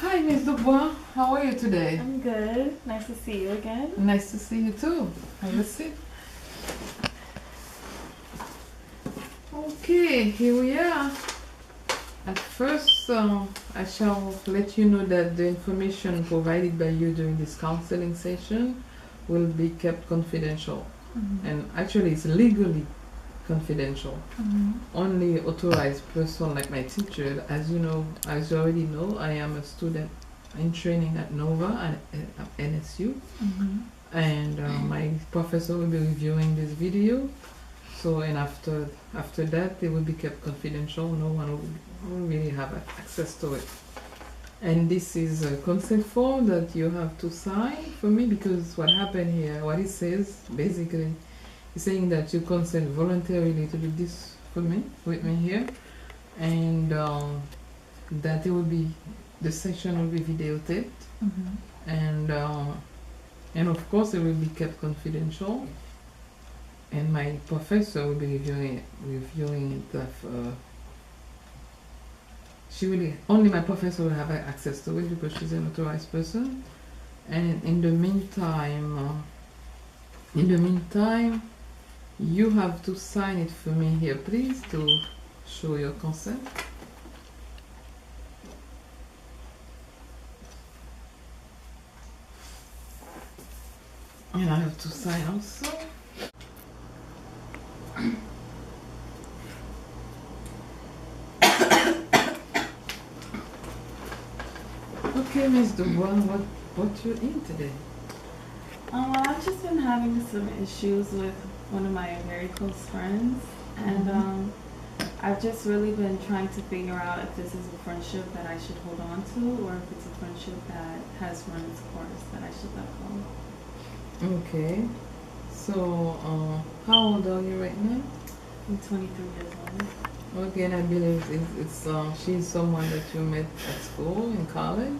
Hi, Miss Dubois. How are you today? I'm good. Nice to see you again. Nice to see you too. Have a seat. Okay, here we are. At first, I shall let you know that the information provided by you during this counseling session will be kept confidential. And actually, it's legally confidential. Only authorized person like my teacher, as you know, as you already know, I am a student in training at Nova and at NSU. And my professor will be reviewing this video. So, and after that, it will be kept confidential. No one will really have access to it. And this is a consent form that you have to sign for me, because what happened here, what it says, basically, is saying that you consent voluntarily to do this for me, with me here, and that it will be, the session will be videotaped, and of course it will be kept confidential. And my professor will be reviewing it. She will, only my professor will have access to it because she's an authorized person. And in the meantime, you have to sign it for me here, please, to show your consent. And I have to sign also. Okay, Miss Dubois, what you in today? I've just been having some issues with one of my very close friends, and I've just really been trying to figure out if this is a friendship that I should hold on to, or if it's a friendship that has run its course that I should let go. Okay. So, how old are you right now? I'm 23 years old. Okay, and I believe it's she's someone that you met at school, in college,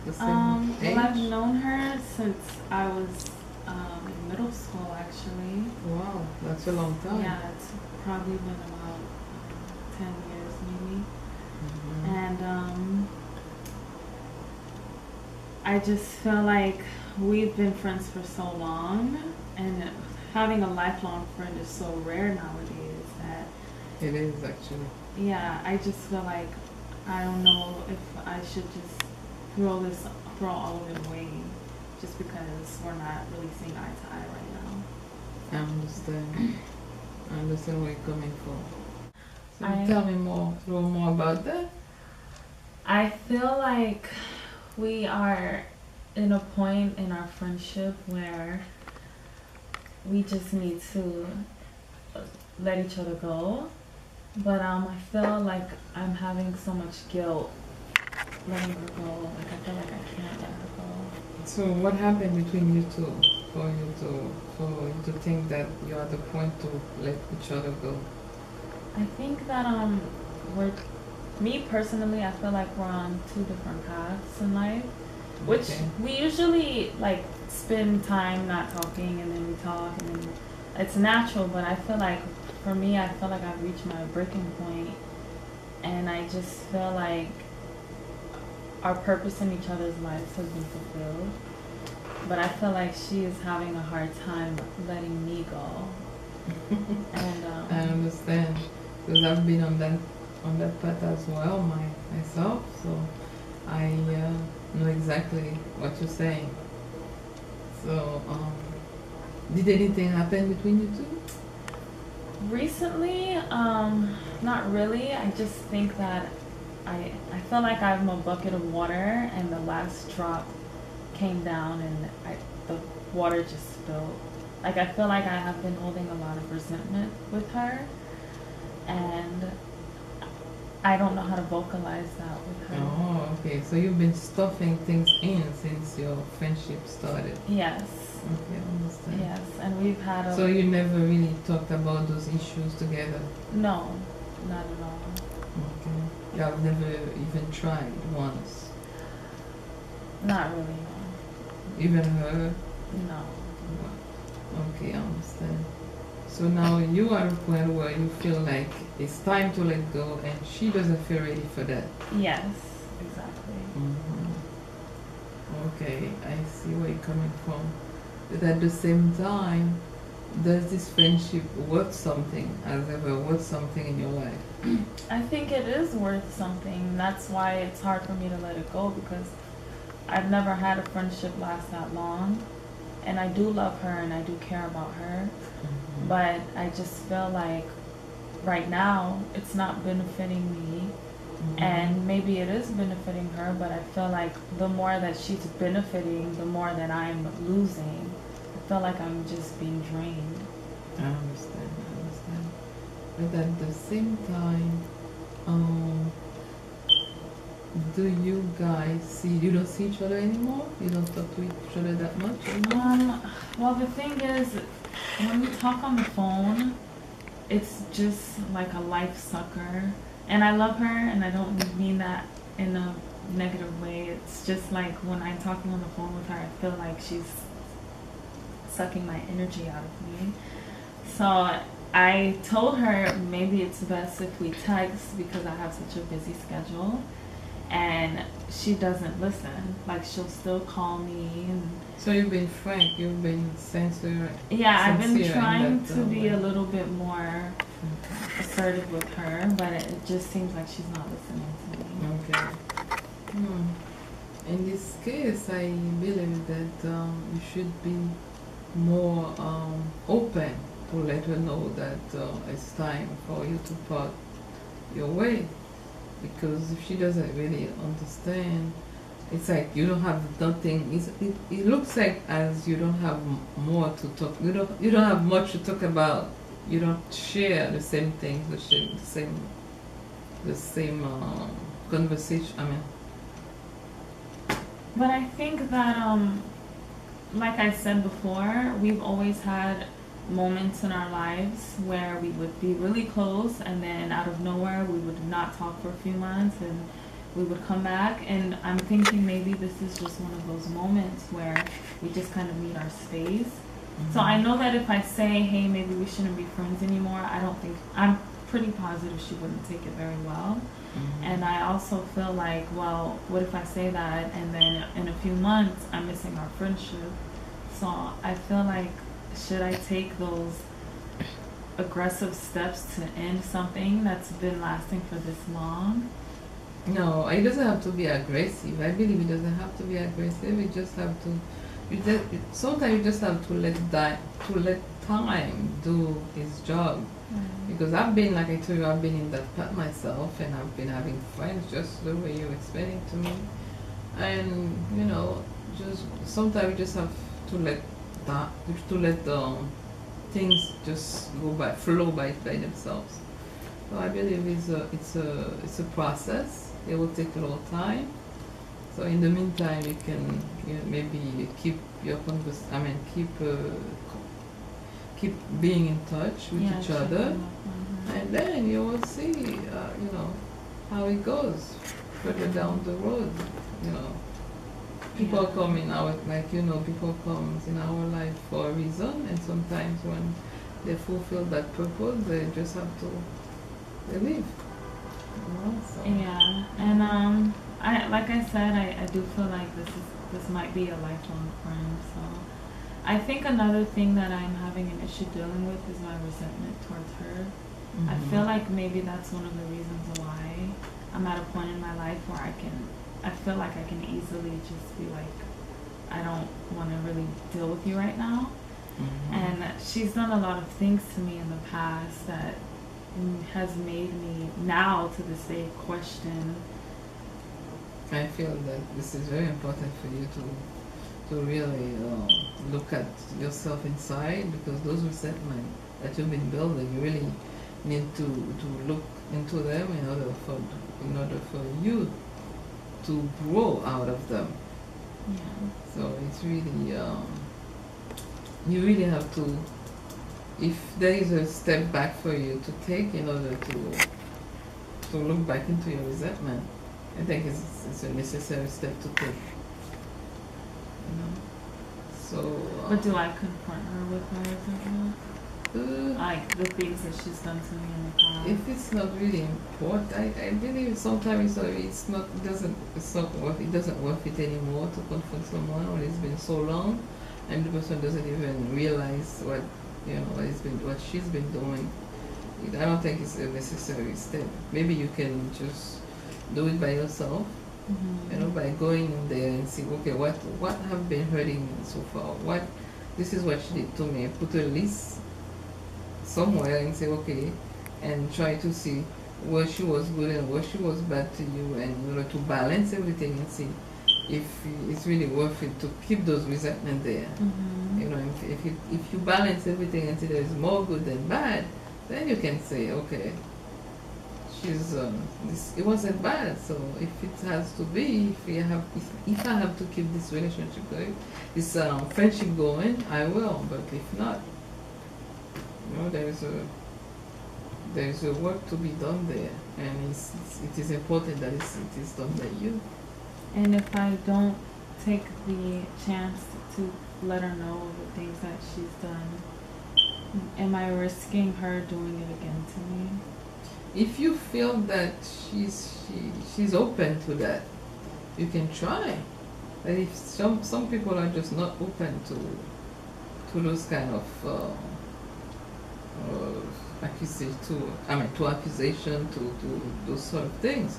the same age? Well, I've known her since I was in middle school, actually. Wow, that's a long time. Yeah, it's probably been about 10 years, maybe. And I just feel like we've been friends for so long, and having a lifelong friend is so rare nowadays that It is actually. yeah, I just feel like I don't know if I should just throw all of it away just because we're not really seeing eye to eye right now. I understand. I understand where you're coming from. So tell me a little more about that. I feel like we are in a point in our friendship where we just need to let each other go. But I feel like I'm having so much guilt letting her go. Like I feel like I can't let her go. So what happened between you two for you to think that you're at the point to let each other go? I think that me personally, I feel like we're on two different paths in life, which we usually like spend time not talking and then we talk and then it's natural. But I feel like for me, I feel like I've reached my breaking point, and I just feel like our purpose in each other's lives has been fulfilled. But I feel like she is having a hard time letting me go. And I understand, because I've been on that path as well myself, so I know exactly what you're saying. So, did anything happen between you two? Recently, not really. I just think that I feel like I'm a bucket of water, and the last drop came down, and the water just spilled. Like I feel like I have been holding a lot of resentment with her, and I don't know how to vocalize that with her. Oh, okay. So you've been stuffing things in since your friendship started. Yes. Okay, I understand. Yes, and we've had a... So you never really talked about those issues together? No, not at all. Okay. You have never even tried once? Not really, no. Even her? No. Okay, I understand. So now you are at a point where you feel like it's time to let go, and she doesn't feel ready for that. Yes, exactly. Okay, I see where you're coming from. But at the same time, does this friendship worth something? Has ever worth something in your life? I think it is worth something. That's why it's hard for me to let it go, because I've never had a friendship last that long. And I do love her and I do care about her. Mm-hmm. But I just feel like right now it's not benefiting me. Mm-hmm. And maybe it is benefiting her, but I feel like the more that she's benefiting, the more that I'm losing. I feel like I'm just being drained. I understand, I understand. But at the same time, do you guys see, you don't see each other anymore? You don't talk to each other that much anymore? Well, the thing is, when we talk on the phone, it's just like a life sucker. And I love her, and I don't mean that in a negative way. It's just like when I'm talking on the phone with her, I feel like she's sucking my energy out of me. So I told her maybe it's best if we text, because I have such a busy schedule. And she doesn't listen. Like, she'll still call me. And so you've been frank, you've been sincere. Yeah, I've been sincere trying that, to be way. a little bit more assertive with her, but it just seems like she's not listening to me. Okay. In this case, I believe that you should be more open to let her know that it's time for you to part your way. Because if she doesn't really understand, it's like you don't have nothing. It looks like as you don't have more to talk. You don't have much to talk about. You don't share the same things, the same conversation. I mean. But I think that like I said before, we've always had moments in our lives where we would be really close, and then out of nowhere we would not talk for a few months, and we would come back. And I'm thinking maybe this is just one of those moments where we just kind of need our space. Mm-hmm. So I know that if I say, hey, maybe we shouldn't be friends anymore, I'm pretty positive she wouldn't take it very well. Mm-hmm. And I also feel like, well, what if I say that and then in a few months I'm missing our friendship? So I feel like, should I take those aggressive steps to end something that's been lasting for this long? No, it doesn't have to be aggressive. I believe it doesn't have to be aggressive. You just have to. Sometimes you just have to let time do its job. Mm-hmm. Because I've been, like I told you, I've been in that part myself, and I've been having friends just the way you explaining to me, and just sometimes you just have to let the things just flow by themselves. So I believe it's a process. It will take a little time. So in the meantime, you can maybe keep your keep being in touch with each other, and then you will see how it goes further down the road. People come in our, people come in our life for a reason, and sometimes when they fulfill that purpose, they just have to leave. So. Yeah, and like I said, I do feel like this might be a lifelong friend. So I think another thing that I'm having an issue dealing with is my resentment towards her. Mm-hmm. I feel like maybe that's one of the reasons why I'm at a point in my life where I feel like I can easily just be like, I don't want to really deal with you right now. Mm-hmm. And she's done a lot of things to me in the past that has made me now to this day question. I feel that this is very important for you to really look at yourself inside, because those resentment that you've been building, you really need to look into them in order for you to grow out of them. Yeah. So it's really, you really have to, if there is a step back for you to take in order to look back into your resentment, I think it's a necessary step to take. So. But do I confront her with my resentment? Like the things that she's done to me in the past. If it's not really important, I believe sometimes it's not worth it anymore to confront someone when it's been so long, and the person doesn't even realize what she's been doing. I don't think it's a necessary step. Maybe you can just do it by yourself. By going in there and see, okay, what have been hurting me so far? This is what she did to me. Put a list somewhere and say, okay, and try to see where she was good and where she was bad to you, and to balance everything and see if it's really worth it to keep those resentment there. If you balance everything and see there is more good than bad, then you can say, okay, it wasn't bad. So if it has to be, if I have to keep this relationship going, this friendship going, I will. But if not, there is a work to be done there, and it is important that it is done by you. And if I don't take the chance to let her know the things that she's done, am I risking her doing it again to me? If you feel that she's open to that, you can try. But if some people are just not open to those kind of accusation, to those sort of things.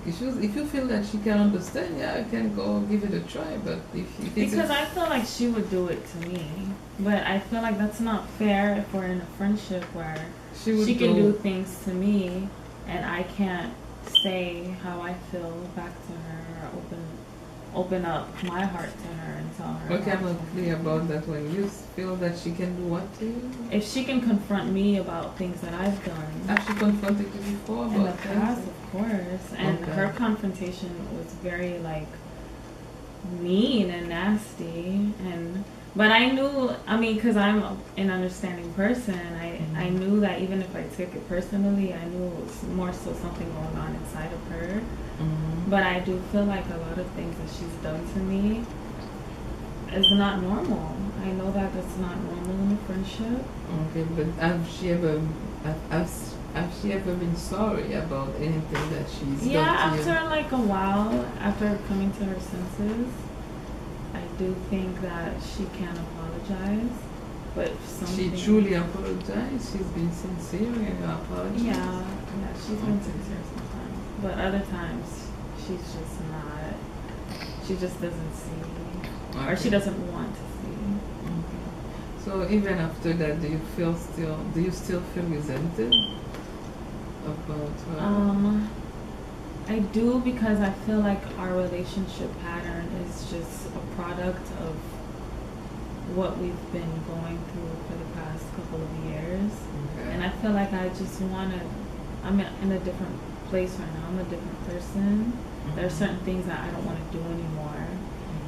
If you feel that she can understand, yeah, I can go give it a try. But because I feel like she would do it to me, but I feel like that's not fair if we're in a friendship where she can do things to me and I can't say how I feel back to her, or open up my heart to her and tell her. Okay, I'm not clear about that one. You feel that she can do what to you? If she can confront me about things that I've done. Have she confronted you before? In the past, of course. And her confrontation was very mean and nasty, but I knew, because I'm an understanding person, I knew that even if I took it personally, I knew it was more so something going on inside of her. But I do feel like a lot of things that she's done to me is not normal. I know that that's not normal in a friendship. Okay, but have she ever been sorry about anything that she's done to you? Yeah, after a while, after coming to her senses, I do think that she can apologize, but she truly apologized. She's been sincere in her apology. Yeah, she's been sincere sometimes, but other times she's just not. She just doesn't see, or she doesn't want to see. So even after that, do you still feel resented about her? I do, because I feel like our relationship pattern is just a product of what we've been going through for the past couple of years. And I feel like I just I'm in a different place right now. I'm a different person. There are certain things that I don't want to do anymore.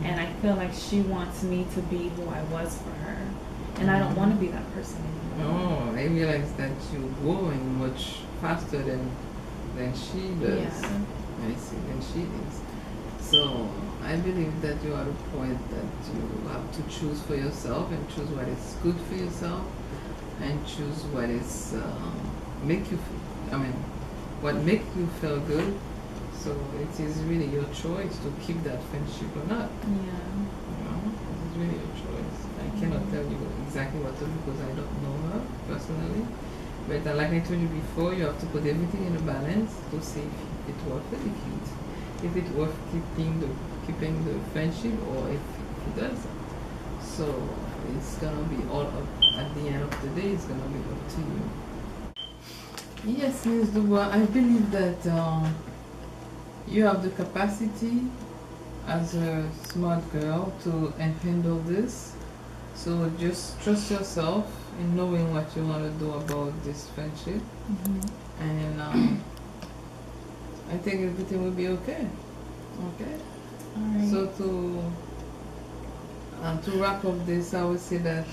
And I feel like she wants me to be who I was for her. And I don't want to be that person anymore. Oh, I realize that you're growing much faster than she does. Yeah. I see, than she is. So I believe that you are at a point that you have to choose for yourself and choose what is good for yourself and choose what is what makes you feel good. So it is really your choice to keep that friendship or not. Yeah. It's really your choice. I cannot tell you exactly what to do because I don't know her personally. But like I told you before, you have to put everything in a balance to see if it's worth it, if it's worth keeping the friendship, or if it doesn't. So it's gonna be all up at the end of the day. It's gonna be up to you. Yes, Ms. Dubois, I believe that you have the capacity as a smart girl to handle this. So just trust yourself in knowing what you want to do about this friendship, and I think everything will be okay. Okay. All right. So to wrap up this, I would say that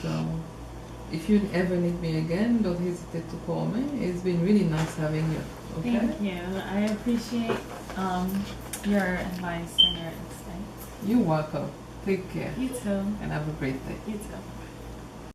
if you ever need me again, don't hesitate to call me. It's been really nice having you. Okay. Thank you. I appreciate your advice and your insights. You're welcome. Take care. You too. And have a great day. You too.